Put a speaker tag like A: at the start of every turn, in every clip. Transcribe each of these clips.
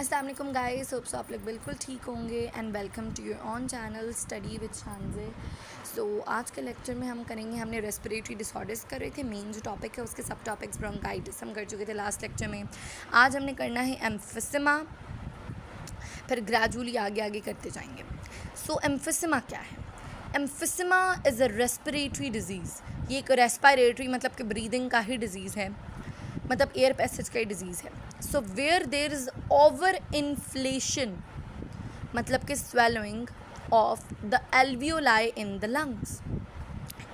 A: अस्सलाम वालेकुम guys, hope so आप लोग बिल्कुल ठीक होंगे and welcome to your own channel study with Shanzay. So आज के लेक्चर में हम करेंगे, हमने रेस्पिरेटरी डिसऑर्डर्स कर रहे थे। मेन जो टॉपिक है उसके सब टॉपिक्स ब्रोंकाइटिस हम कर चुके थे लास्ट लेक्चर में। आज हमने करना है एम्फिसेमा, फिर ग्रेजुअली आगे आगे करते जाएंगे। सो एम्फिसेमा क्या है? Emphysema is a respiratory disease. ये एक रेस्पिरेटरी मतलब कि ब्रीदिंग का ही डिज़ीज़ है, मतलब एयर पैसेज का ही डिज़ीज़ है। So where there is over inflation, मतलब कि swallowing of the alveoli in the lungs.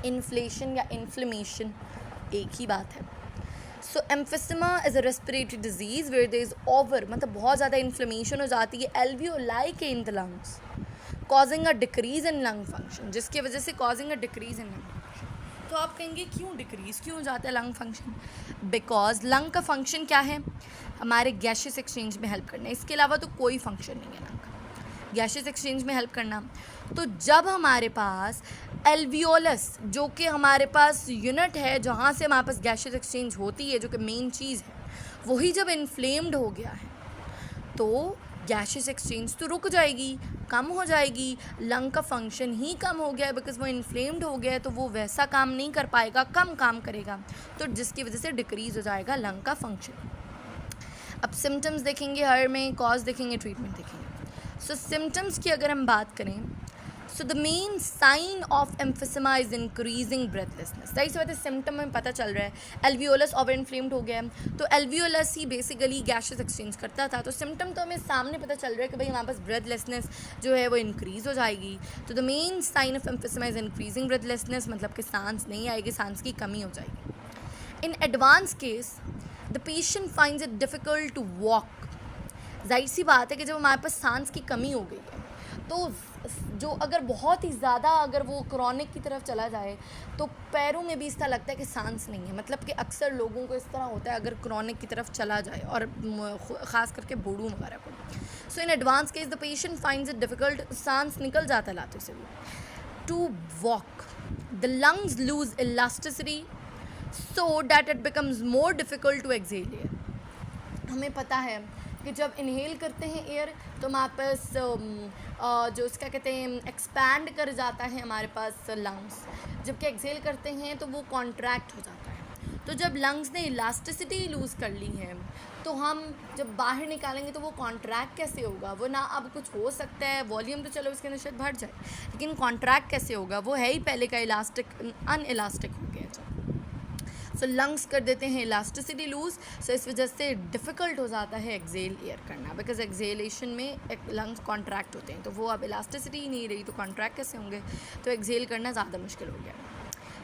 A: Inflation या इन्फ्लेमेशन एक ही बात है। So emphysema is a respiratory disease where there is over, मतलब बहुत ज़्यादा इन्फ्लेमेशन हो जाती है एल्वियोलाई के in the lungs, causing a decrease in lung function, जिसकी वजह से causing a decrease in lung. तो आप कहेंगे क्यों डिक्रीज़ क्यों हो जाता है लंग फंक्शन? बिकॉज लंग का फंक्शन क्या है? हमारे गैसेस एक्सचेंज में हेल्प करना है, इसके अलावा तो कोई फंक्शन नहीं है लंग का, गैसेस एक्सचेंज में हेल्प करना। तो जब हमारे पास एल्वियोलस, जो कि हमारे पास यूनिट है जहाँ से हमारे पास गैसेस एक्सचेंज होती है, जो कि मेन चीज़ है, वही जब इन्फ्लेम्ड हो गया है तो गैसेस एक्सचेंज तो रुक जाएगी, कम हो जाएगी, लंग का फंक्शन ही कम हो गया है बिकॉज वो इन्फ्लेम्ड हो गया है, तो वो वैसा काम नहीं कर पाएगा, कम काम करेगा, तो जिसकी वजह से डिक्रीज़ हो जाएगा लंग का फंक्शन। अब सिम्टम्स देखेंगे, हर में कॉज देखेंगे, ट्रीटमेंट देखेंगे। सो सिम्टम्स की अगर हम बात करें, so the main sign of emphysema is increasing breathlessness. सही से बात है, सिम्टम में पता चल रहा है एल्वियोलस ओवर इन्फ्लेम्ड हो गया है, तो एल्वियोलस ही बेसिकली गैसेस एक्सचेंज करता था, तो सिम्टम तो हमें सामने पता चल रहा है कि भाई हमारे पास ब्रेथलेसनेस जो है वो इंक्रीज़ हो जाएगी। तो the main sign of emphysema is increasing breathlessness, मतलब कि सांस नहीं आएगी, सांस की कमी हो जाएगी। In advance case the patient finds it difficult to walk. जाहिर सी बात है कि जब हमारे पास सांस की कमी हो गई है तो जो अगर बहुत ही ज़्यादा अगर वो क्रॉनिक की तरफ चला जाए तो पैरों में भी इस तरह लगता है कि सांस नहीं है, मतलब कि अक्सर लोगों को इस तरह होता है अगर क्रॉनिक की तरफ चला जाए, और ख़ास करके बूढ़ों वगैरह को। So in advance case the patient finds it difficult, सांस निकल जाता है लातों से भी, to walk. The lungs lose elasticity so that it becomes more difficult to exhale air. हमें पता है कि जब इनहेल करते हैं एयर तो हमारे पास जो इसका कहते हैं एक्सपैंड कर जाता है हमारे पास लंग्स, जबकि एक्सहेल करते हैं तो वो कॉन्ट्रैक्ट हो जाता है। तो जब लंग्स ने इलास्टिसिटी लूज़ कर ली है तो हम जब बाहर निकालेंगे तो वो कॉन्ट्रैक्ट कैसे होगा? वो ना अब कुछ हो सकता है, वॉल्यूम तो चलो इसके अंदर शायद बढ़ जाए, लेकिन कॉन्ट्रैक्ट कैसे होगा? वो है ही पहले का इलास्टिक अनइलास्टिक हो गया जब। सो लंग्स कर देते हैं इलास्टिसिटी लूज़, सो इस वजह से डिफ़िकल्ट हो जाता है एक्सेल एयर करना, बिकॉज एक्सेलेशन में लंग्स कॉन्ट्रैक्ट होते हैं, तो वो अब इलास्टिसिटी ही नहीं रही तो कॉन्ट्रैक्ट कैसे होंगे? तो एक्सेल करना ज़्यादा मुश्किल हो गया।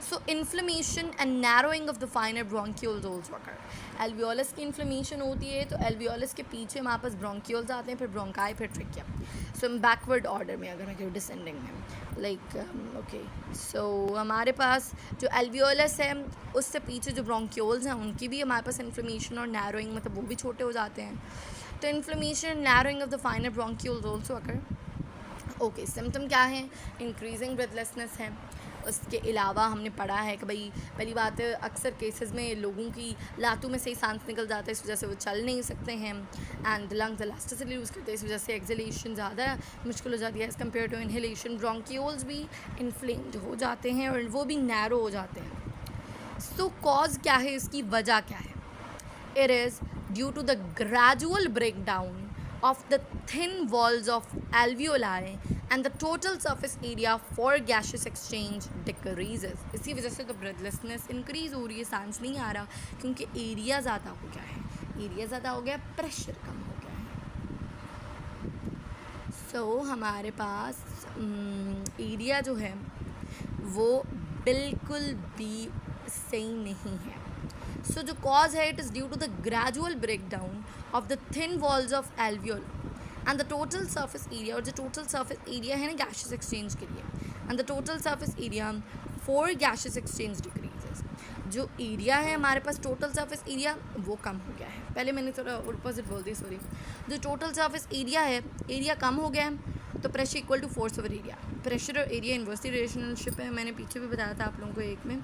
A: So inflammation and narrowing of the finer bronchioles also occur. Alveolus की इन्फ्लेमेशन होती है तो एल्वियोलस के पीछे हमारे पास ब्रोंक्यूल्स आते हैं, फिर ब्रोंकाई, फिर ट्रिकिया। सो बैकवर्ड ऑर्डर में अगर मैं कहूँ डिसेंडिंग में, लाइक ओके, सो हमारे पास जो एल्वियोलस है उससे पीछे जो ब्रोंक्यूल्स हैं उनकी भी हमारे पास इन्फ्लेमेशन और नैरोइंग, मतलब वो भी छोटे हो जाते हैं। तो inflammation narrowing of the finer bronchioles also occur. Okay, symptom क्या है? इंक्रीजिंग ब्रेथलेसनेस है। उसके अलावा हमने पढ़ा है कि भाई पहली बात है अक्सर केसेस में लोगों की लातों में से ही सांस निकल जाता है, इस वजह से वो चल नहीं सकते हैं, एंड लंग्स इलास्टिसिटी यूज़ करते हैं, इस वजह से एक्सहेलेशन ज़्यादा मुश्किल हो जाती है as compare to inhalation. Bronchioles भी इन्फ्लेम्ड हो जाते हैं और वो भी नैरो हो जाते हैं। सो कॉज क्या है, इसकी वजह क्या है? It is due to the gradual breakdown of the thin walls of alveoli and the total surface area for gaseous exchange decreases। इसी वजह से तो ब्रेथलेसनेस इंक्रीज़ हो रही है, सांस नहीं आ रहा, क्योंकि एरिया ज़्यादा हो गया है, एरिया ज़्यादा हो गया, प्रेशर कम हो गया है। सो हमारे पास एरिया जो है वो बिल्कुल भी सही नहीं है। सो जो कॉज है, it is due to the gradual breakdown of the thin walls of alveoli and the total surface area, और जो टोटल सरफेस एरिया है ना गैसेस एक्सचेंज के लिए, and the total surface area for gases exchange decreases. जो area है हमारे पास total surface area वो कम हो गया है, पहले मैंने थोड़ा अपोजिट बोल दिया, सॉरी। जो टोटल सरफेस एरिया है, एरिया कम हो गया है तो pressure equal to force over area. Pressure और एरिया इन्वर्सली रिलेशनशिप है, मैंने पीछे भी बताया था आप लोगों को एक में।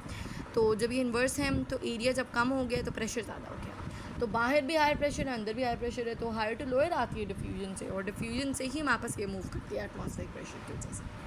A: तो जब ये इन्वर्स है तो एरिया जब कम हो गया तो प्रेशर ज़्यादा हो गया, तो बाहर भी हाई प्रेशर है, अंदर भी हाई प्रेशर है, तो हायर टू लोअर आती है डिफ्यूजन से, और डिफ्यूजन से ही हमारे पास ये मूव करती है एटमॉस्फेरिक प्रेशर की वजह से।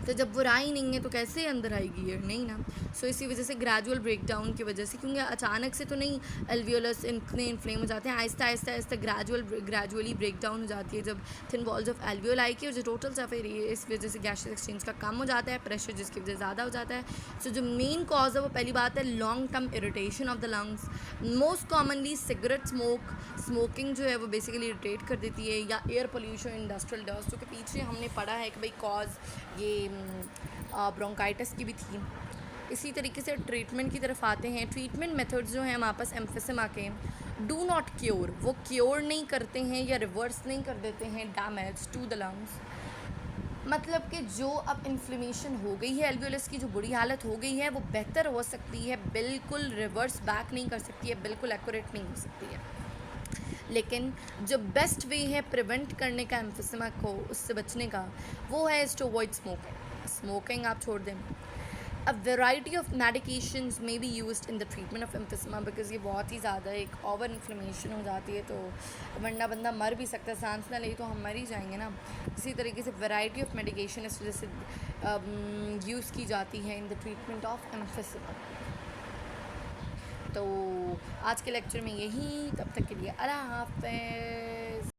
A: तो जब वो राई नहीं है तो कैसे अंदर आएगी एयर, नहीं ना। सो इसी वजह से ग्रेजुअल ब्रेक डाउन की वजह से, क्योंकि अचानक से तो नहीं एल्वियोलस इतने इन्फ्लेम हो जाते हैं, Aahista Aahista Aahista gradually break down हो जाती है जब थिन वॉल्स ऑफ एल्वियोलाई की, और जो टोटल सफ़र इस वजह से गैसेस एक्सचेंज का कम हो जाता है, प्रेशर जिसकी वजह से ज़्यादा हो जाता है। सो जो मेन कॉज है वो पहली बात है long term irritation of the lungs. Most commonly cigarette smoking जो है वो बेसिकली इरिटेट कर देती है, या एयर पोल्यूशन, इंडस्ट्रियल डस्ट, के पीछे हमने पढ़ा है कि भाई कॉज ये ब्रोंकाइटिस की भी थी। इसी तरीके से ट्रीटमेंट की तरफ आते हैं। ट्रीटमेंट मेथड्स जो हैं हमारे पास एम्फिसेमा के, डू नॉट क्योर, वो क्योर नहीं करते हैं या रिवर्स नहीं कर देते हैं डैमेज टू द लंग्स। मतलब कि जो अब इन्फ्लेमेशन हो गई है एल्वियोलस की, जो बुरी हालत हो गई है, वो बेहतर हो सकती है, बिल्कुल रिवर्स बैक नहीं कर सकती है, बिल्कुल एक्यूरेट नहीं हो सकती है। लेकिन जो बेस्ट वे है प्रिवेंट करने का एम्फिसेमा को, उससे बचने का, वो है इज़ टू अवॉइड स्मोकिंग आप छोड़ दें। A variety of medications may be used in the treatment of emphysema, because ये बहुत ही ज़्यादा एक ओवर इन्फ्लेमेशन हो जाती है, तो वरना बंदा मर भी सकता है, सांस ना ले तो हम मर ही जाएंगे ना। इसी तरीके से वैरायटी ऑफ मेडिकेशन इस वजह से यूज़ की जाती है in the treatment of emphysema. तो आज के लेक्चर में यही, तब तक के लिए अल्लाह हाफ़िज़।